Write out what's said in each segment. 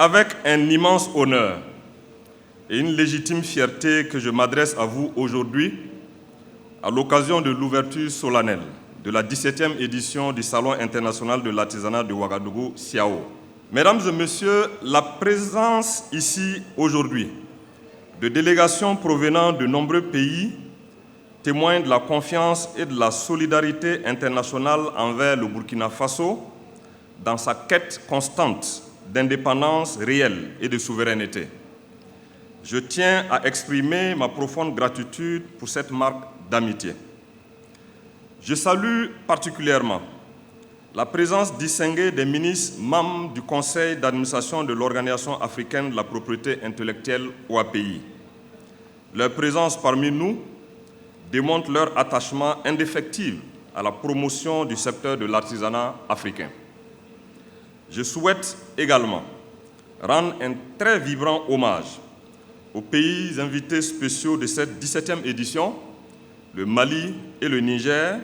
avec un immense honneur et une légitime fierté que je m'adresse à vous aujourd'hui à l'occasion de l'ouverture solennelle de la 17e édition du Salon international de l'artisanat de Ouagadougou, SIAO. Mesdames et messieurs, la présence ici aujourd'hui de délégations provenant de nombreux pays témoigne de la confiance et de la solidarité internationale envers le Burkina Faso dans sa quête constante d'indépendance réelle et de souveraineté. Je tiens à exprimer ma profonde gratitude pour cette marque d'amitié. Je salue particulièrement la présence distinguée des ministres membres du Conseil d'administration de l'Organisation africaine de la propriété intellectuelle OAPI. Leur présence parmi nous démontre leur attachement indéfectible à la promotion du secteur de l'artisanat africain. Je souhaite également rendre un très vibrant hommage aux pays invités spéciaux de cette 17e édition, le Mali et le Niger,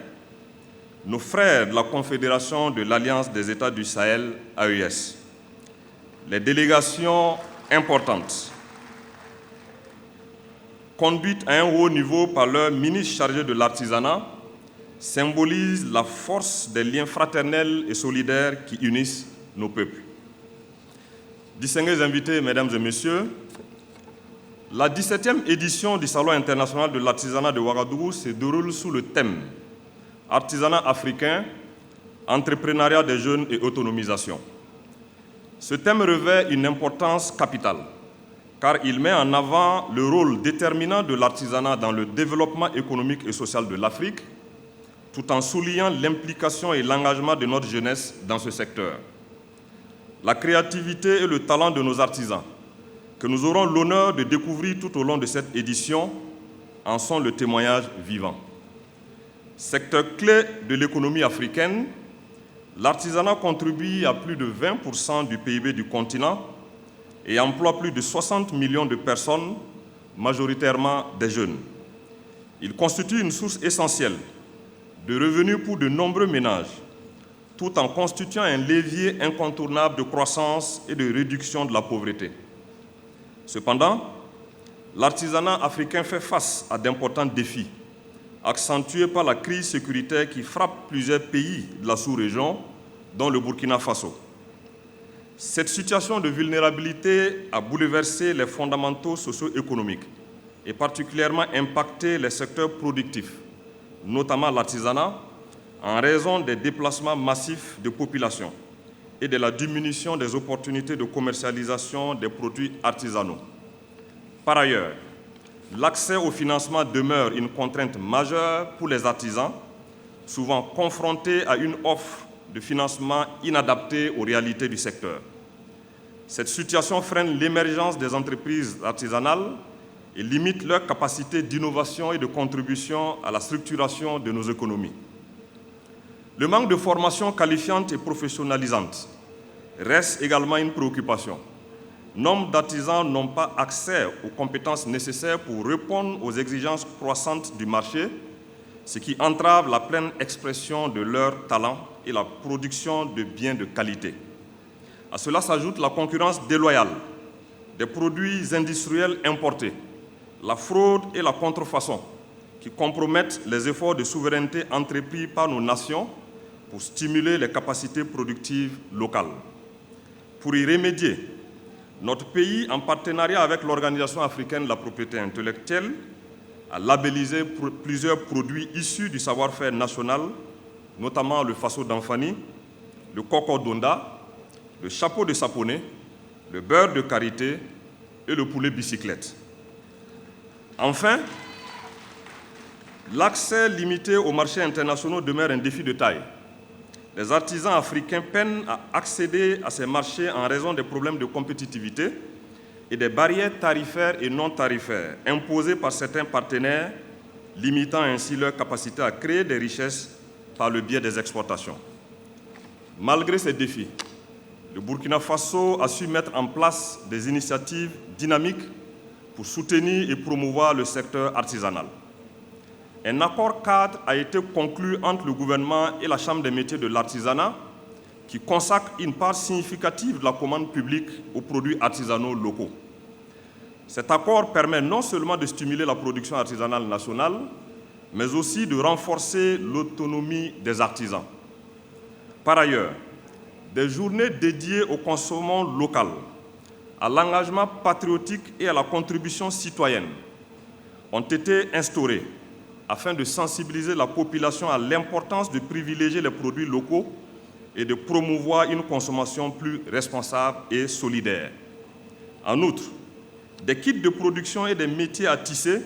nos frères de la Confédération de l'Alliance des États du Sahel, AES. Les délégations importantes, conduites à un haut niveau par leur ministre chargé de l'artisanat, symbolisent la force des liens fraternels et solidaires qui unissent nos peuples. Distingués invités, mesdames et messieurs, la 17e édition du Salon international de l'artisanat de Ouagadougou se déroule sous le thème « Artisanat africain, entrepreneuriat des jeunes et autonomisation ». Ce thème revêt une importance capitale, car il met en avant le rôle déterminant de l'artisanat dans le développement économique et social de l'Afrique, tout en soulignant l'implication et l'engagement de notre jeunesse dans ce secteur. La créativité et le talent de nos artisans, que nous aurons l'honneur de découvrir tout au long de cette édition, en sont le témoignage vivant. Secteur clé de l'économie africaine, l'artisanat contribue à plus de 20% du PIB du continent et emploie plus de 60 millions de personnes, majoritairement des jeunes. Il constitue une source essentielle de revenus pour de nombreux ménages, tout en constituant un levier incontournable de croissance et de réduction de la pauvreté. Cependant, l'artisanat africain fait face à d'importants défis, accentués par la crise sécuritaire qui frappe plusieurs pays de la sous-région, dont le Burkina Faso. Cette situation de vulnérabilité a bouleversé les fondamentaux socio-économiques et particulièrement impacté les secteurs productifs, notamment l'artisanat, en raison des déplacements massifs de population et de la diminution des opportunités de commercialisation des produits artisanaux. Par ailleurs, l'accès au financement demeure une contrainte majeure pour les artisans, souvent confrontés à une offre de financement inadaptée aux réalités du secteur. Cette situation freine l'émergence des entreprises artisanales et limite leur capacité d'innovation et de contribution à la structuration de nos économies. Le manque de formation qualifiante et professionnalisante reste également une préoccupation. Nombre d'artisans n'ont pas accès aux compétences nécessaires pour répondre aux exigences croissantes du marché, ce qui entrave la pleine expression de leurs talents et la production de biens de qualité. À cela s'ajoute la concurrence déloyale des produits industriels importés, la fraude et la contrefaçon qui compromettent les efforts de souveraineté entrepris par nos nations pour stimuler les capacités productives locales. Pour y remédier, notre pays, en partenariat avec l'Organisation africaine de la propriété intellectuelle, a labellisé plusieurs produits issus du savoir-faire national, notamment le faso d'Anfani, le coco d'Onda, le chapeau de saponné, le beurre de karité et le poulet bicyclette. Enfin, l'accès limité aux marchés internationaux demeure un défi de taille. Les artisans africains peinent à accéder à ces marchés en raison des problèmes de compétitivité et des barrières tarifaires et non tarifaires imposées par certains partenaires, limitant ainsi leur capacité à créer des richesses par le biais des exportations. Malgré ces défis, le Burkina Faso a su mettre en place des initiatives dynamiques pour soutenir et promouvoir le secteur artisanal. Un accord cadre a été conclu entre le gouvernement et la Chambre des métiers de l'artisanat qui consacre une part significative de la commande publique aux produits artisanaux locaux. Cet accord permet non seulement de stimuler la production artisanale nationale, mais aussi de renforcer l'autonomie des artisans. Par ailleurs, des journées dédiées au consommation local, à l'engagement patriotique et à la contribution citoyenne ont été instaurées afin de sensibiliser la population à l'importance de privilégier les produits locaux et de promouvoir une consommation plus responsable et solidaire. En outre, des kits de production et des métiers à tisser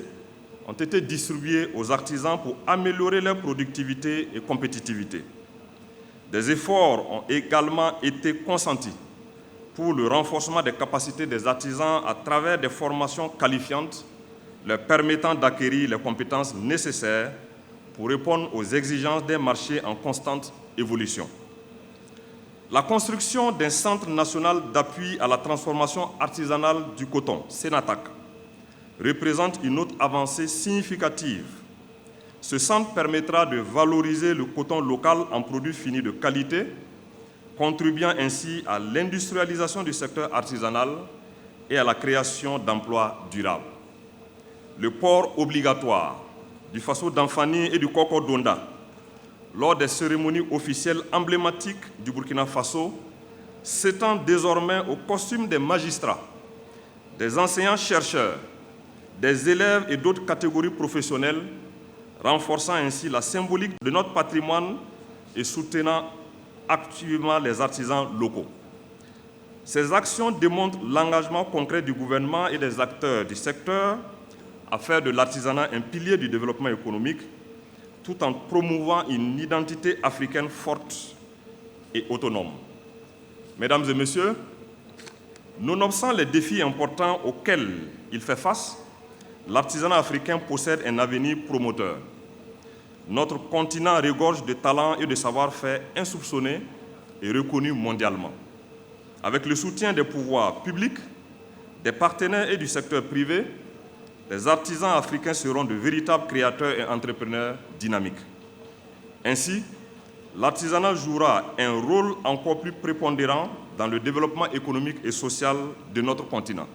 ont été distribués aux artisans pour améliorer leur productivité et compétitivité. Des efforts ont également été consentis pour le renforcement des capacités des artisans à travers des formations qualifiantes leur permettant d'acquérir les compétences nécessaires pour répondre aux exigences d'un marché en constante évolution. La construction d'un centre national d'appui à la transformation artisanale du coton, Sénatac, représente une autre avancée significative. Ce centre permettra de valoriser le coton local en produits finis de qualité, contribuant ainsi à l'industrialisation du secteur artisanal et à la création d'emplois durables. Le port obligatoire du Faso d'Anfani et du Koko d'Onda lors des cérémonies officielles emblématiques du Burkina Faso s'étend désormais au costume des magistrats, des enseignants-chercheurs, des élèves et d'autres catégories professionnelles, renforçant ainsi la symbolique de notre patrimoine et soutenant activement les artisans locaux. Ces actions démontrent l'engagement concret du gouvernement et des acteurs du secteur à faire de l'artisanat un pilier du développement économique, tout en promouvant une identité africaine forte et autonome. Mesdames et messieurs, nonobstant les défis importants auxquels il fait face, l'artisanat africain possède un avenir promoteur. Notre continent regorge de talents et de savoir-faire insoupçonnés et reconnus mondialement. Avec le soutien des pouvoirs publics, des partenaires et du secteur privé, les artisans africains seront de véritables créateurs et entrepreneurs dynamiques. Ainsi, l'artisanat jouera un rôle encore plus prépondérant dans le développement économique et social de notre continent.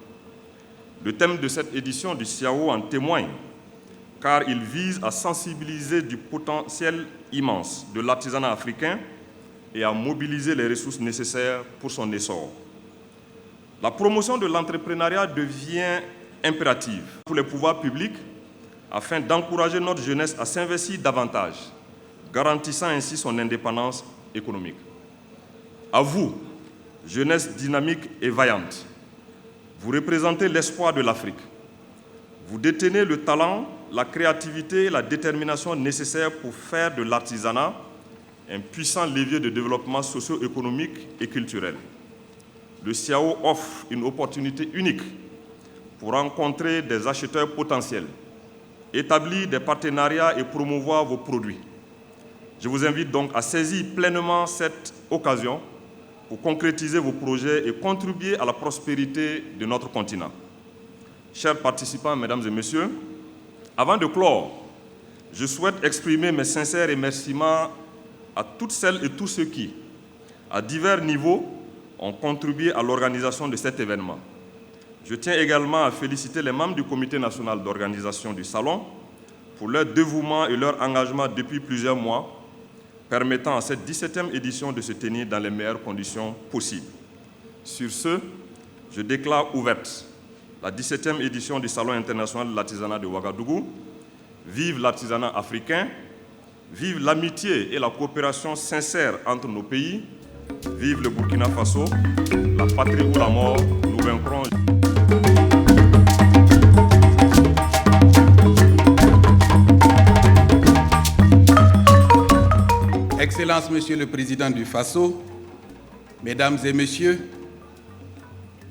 Le thème de cette édition du SIAO en témoigne, car il vise à sensibiliser du potentiel immense de l'artisanat africain et à mobiliser les ressources nécessaires pour son essor. La promotion de l'entrepreneuriat devient impérative pour les pouvoirs publics afin d'encourager notre jeunesse à s'investir davantage, garantissant ainsi son indépendance économique. À vous, jeunesse dynamique et vaillante, vous représentez l'espoir de l'Afrique. Vous détenez le talent, la créativité et la détermination nécessaires pour faire de l'artisanat un puissant levier de développement socio-économique et culturel. Le SIAO offre une opportunité unique pour rencontrer des acheteurs potentiels, établir des partenariats et promouvoir vos produits. Je vous invite donc à saisir pleinement cette occasion pour concrétiser vos projets et contribuer à la prospérité de notre continent. Chers participants, mesdames et messieurs, avant de clore, je souhaite exprimer mes sincères remerciements à toutes celles et tous ceux qui, à divers niveaux, ont contribué à l'organisation de cet événement. Je tiens également à féliciter les membres du Comité national d'organisation du Salon pour leur dévouement et leur engagement depuis plusieurs mois, permettant à cette 17e édition de se tenir dans les meilleures conditions possibles. Sur ce, je déclare ouverte la 17e édition du Salon international de l'artisanat de Ouagadougou. Vive l'artisanat africain, vive l'amitié et la coopération sincère entre nos pays, vive le Burkina Faso, la patrie ou la mort, nous vaincrons. Excellences, Monsieur le Président du Faso, Mesdames et Messieurs,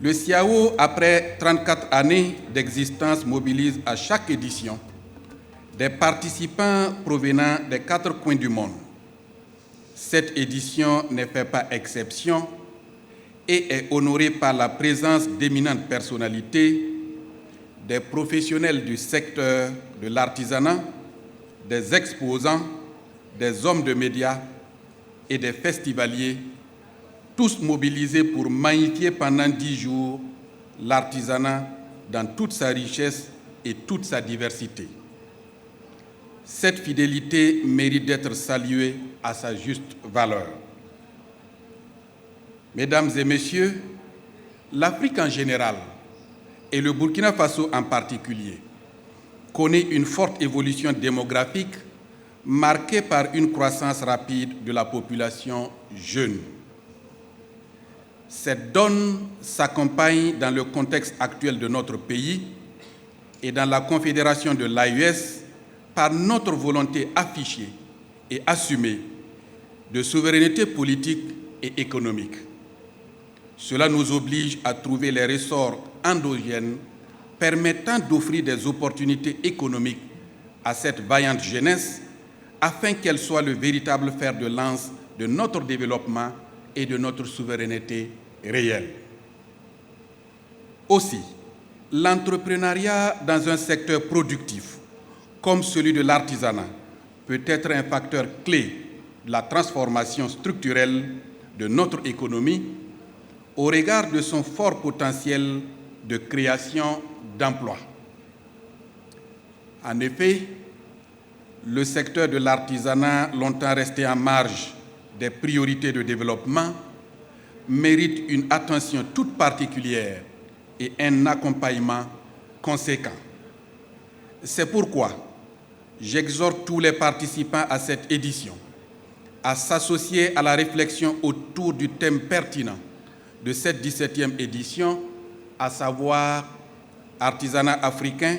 le SIAO, après 34 années d'existence, mobilise à chaque édition des participants provenant des 4 coins du monde. Cette édition ne fait pas exception et est honorée par la présence d'éminentes personnalités, des professionnels du secteur de l'artisanat, des exposants, des hommes de médias et des festivaliers tous mobilisés pour magnifier pendant 10 jours l'artisanat dans toute sa richesse et toute sa diversité. Cette fidélité mérite d'être saluée à sa juste valeur. Mesdames et messieurs, l'Afrique en général et le Burkina Faso en particulier connaît une forte évolution démographique marquée par une croissance rapide de la population jeune. Cette donne s'accompagne dans le contexte actuel de notre pays et dans la confédération de l'AES par notre volonté affichée et assumée de souveraineté politique et économique. Cela nous oblige à trouver les ressorts endogènes permettant d'offrir des opportunités économiques à cette vaillante jeunesse afin qu'elle soit le véritable fer de lance de notre développement et de notre souveraineté réelle. Aussi, l'entrepreneuriat dans un secteur productif comme celui de l'artisanat peut être un facteur clé de la transformation structurelle de notre économie au regard de son fort potentiel de création d'emplois. En effet, le secteur de l'artisanat, longtemps resté en marge des priorités de développement, mérite une attention toute particulière et un accompagnement conséquent. C'est pourquoi j'exhorte tous les participants à cette édition à s'associer à la réflexion autour du thème pertinent de cette 17e édition, à savoir artisanat africain,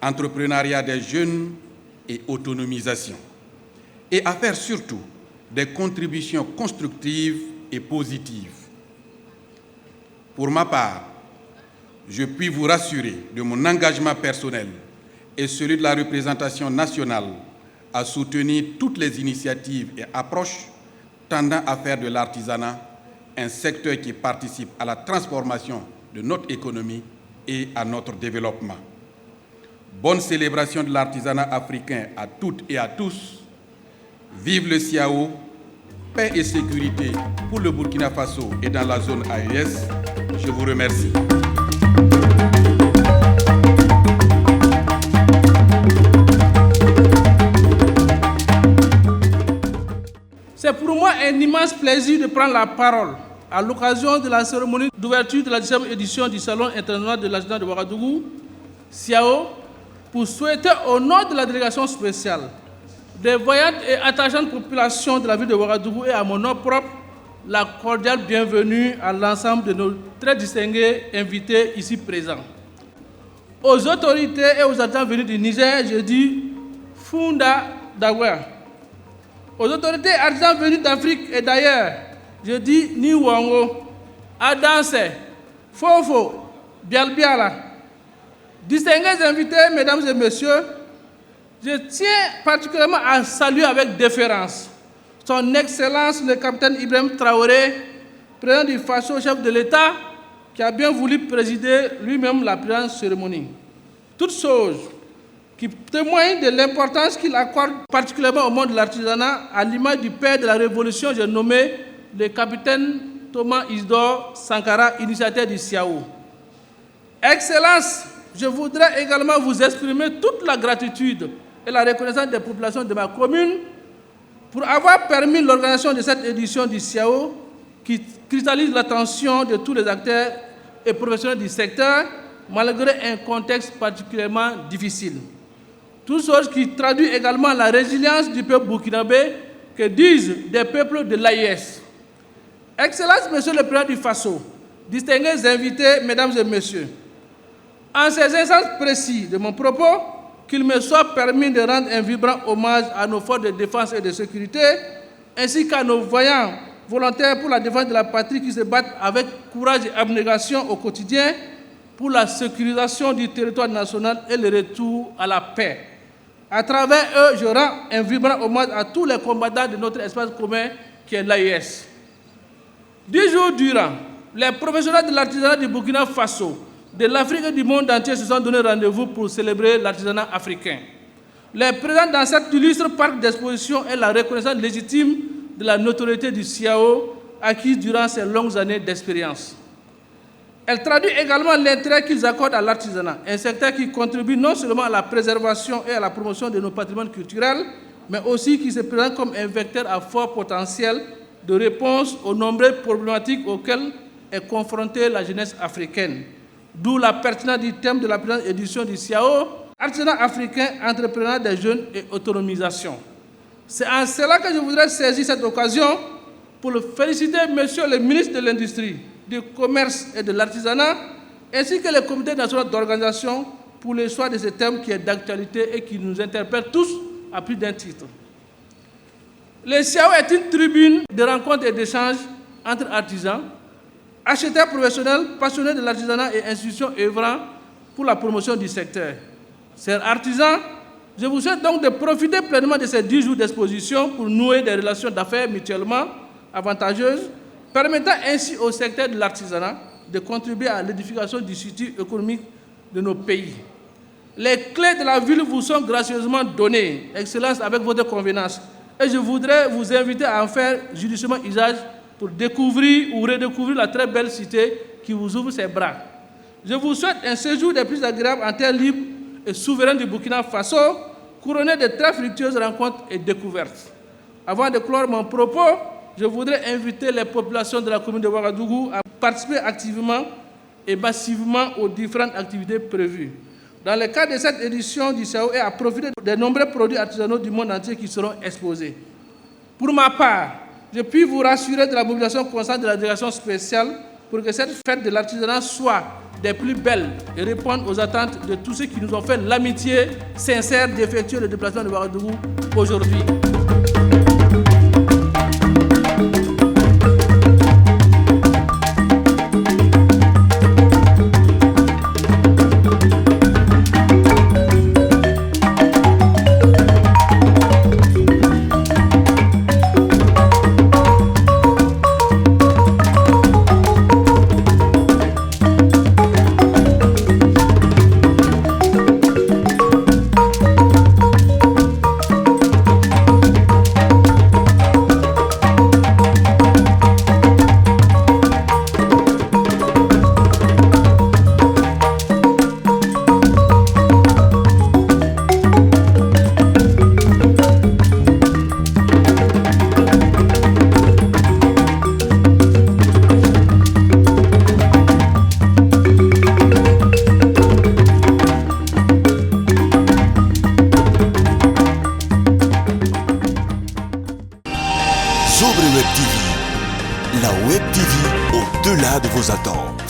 entrepreneuriat des jeunes et autonomisation, et à faire surtout des contributions constructives et positives. Pour ma part, je puis vous rassurer de mon engagement personnel et celui de la représentation nationale à soutenir toutes les initiatives et approches tendant à faire de l'artisanat un secteur qui participe à la transformation de notre économie et à notre développement. Bonne célébration de l'artisanat africain à toutes et à tous. Vive le CIAO, paix et sécurité pour le Burkina Faso et dans la zone AES. Je vous remercie. C'est pour moi un immense plaisir de prendre la parole à l'occasion de la cérémonie d'ouverture de la 10e édition du Salon international de l'artisanat de Ouagadougou, CIAO, pour souhaiter au nom de la délégation spéciale, des voyantes et attachantes populations de la ville de Ouagadougou et à mon nom propre, la cordiale bienvenue à l'ensemble de nos très distingués invités ici présents. Aux autorités et aux agents venus du Niger, je dis Funda Dawa. Aux autorités artisans venus d'Afrique et d'ailleurs, je dis Niwango, Adanse, Fofo, Bialbiala. Distingués invités, mesdames et messieurs, je tiens particulièrement à saluer avec déférence son Excellence le capitaine Ibrahim Traoré, président du FASO, chef de l'État, qui a bien voulu présider lui-même la présente cérémonie. Toutes choses qui témoignent de l'importance qu'il accorde particulièrement au monde de l'artisanat, à l'image du père de la Révolution, j'ai nommé le capitaine Thomas Isidore Sankara, initiateur du CIAO. Excellence, je voudrais également vous exprimer toute la gratitude et la reconnaissance des populations de ma commune pour avoir permis l'organisation de cette édition du CIAO qui cristallise l'attention de tous les acteurs et professionnels du secteur, malgré un contexte particulièrement difficile. Tout chose qui traduit également la résilience du peuple burkinabé que disent des peuples de l'AES. Excellence, Monsieur le Président du FASO, distingués invités, Mesdames et Messieurs, en ces instants précis de mon propos, qu'il me soit permis de rendre un vibrant hommage à nos forces de défense et de sécurité, ainsi qu'à nos voyants volontaires pour la défense de la patrie qui se battent avec courage et abnégation au quotidien pour la sécurisation du territoire national et le retour à la paix. À travers eux, je rends un vibrant hommage à tous les combattants de notre espace commun qui est l'AES. 10 jours durant, les professionnels de l'artisanat du Burkina Faso, de l'Afrique et du monde entier se sont donné rendez-vous pour célébrer l'artisanat africain. Les présents dans cet illustre parc d'exposition est la reconnaissance légitime de la notoriété du CIAO acquises durant ces longues années d'expérience. Elle traduit également l'intérêt qu'ils accordent à l'artisanat, un secteur qui contribue non seulement à la préservation et à la promotion de nos patrimoines culturels, mais aussi qui se présente comme un vecteur à fort potentiel de réponse aux nombreuses problématiques auxquelles est confrontée la jeunesse africaine. D'où la pertinence du thème de la présente édition du CIAO, Artisanat africain, entrepreneuriat des jeunes et autonomisation. C'est en cela que je voudrais saisir cette occasion pour le féliciter Monsieur le ministre de l'Industrie, du Commerce et de l'Artisanat, ainsi que le Comité national d'organisation pour le choix de ce thème qui est d'actualité et qui nous interpelle tous à plus d'un titre. Le CIAO est une tribune de rencontres et d'échanges entre artisans, acheteurs professionnels, passionnés de l'artisanat et institutions œuvrant pour la promotion du secteur. Chers artisans, je vous souhaite donc de profiter pleinement de ces 10 jours d'exposition pour nouer des relations d'affaires mutuellement avantageuses, permettant ainsi au secteur de l'artisanat de contribuer à l'édification du tissu économique de nos pays. Les clés de la ville vous sont gracieusement données, Excellence, avec votre convenance, et je voudrais vous inviter à en faire judicieusement usage pour découvrir ou redécouvrir la très belle cité qui vous ouvre ses bras. Je vous souhaite un séjour des plus agréables en terre libre et souveraine du Burkina Faso, couronné de très fructueuses rencontres et découvertes. Avant de clore mon propos, je voudrais inviter les populations de la commune de Ouagadougou à participer activement et massivement aux différentes activités prévues dans le cadre de cette édition du CIAO et à profiter des nombreux produits artisanaux du monde entier qui seront exposés. Pour ma part, je puis vous rassurer de la mobilisation constante de la délégation spéciale pour que cette fête de l'artisanat soit des plus belles et répondre aux attentes de tous ceux qui nous ont fait l'amitié sincère d'effectuer le déplacement de Ouagadougou aujourd'hui. Sobre Web TV, la Web TV au-delà de vos attentes.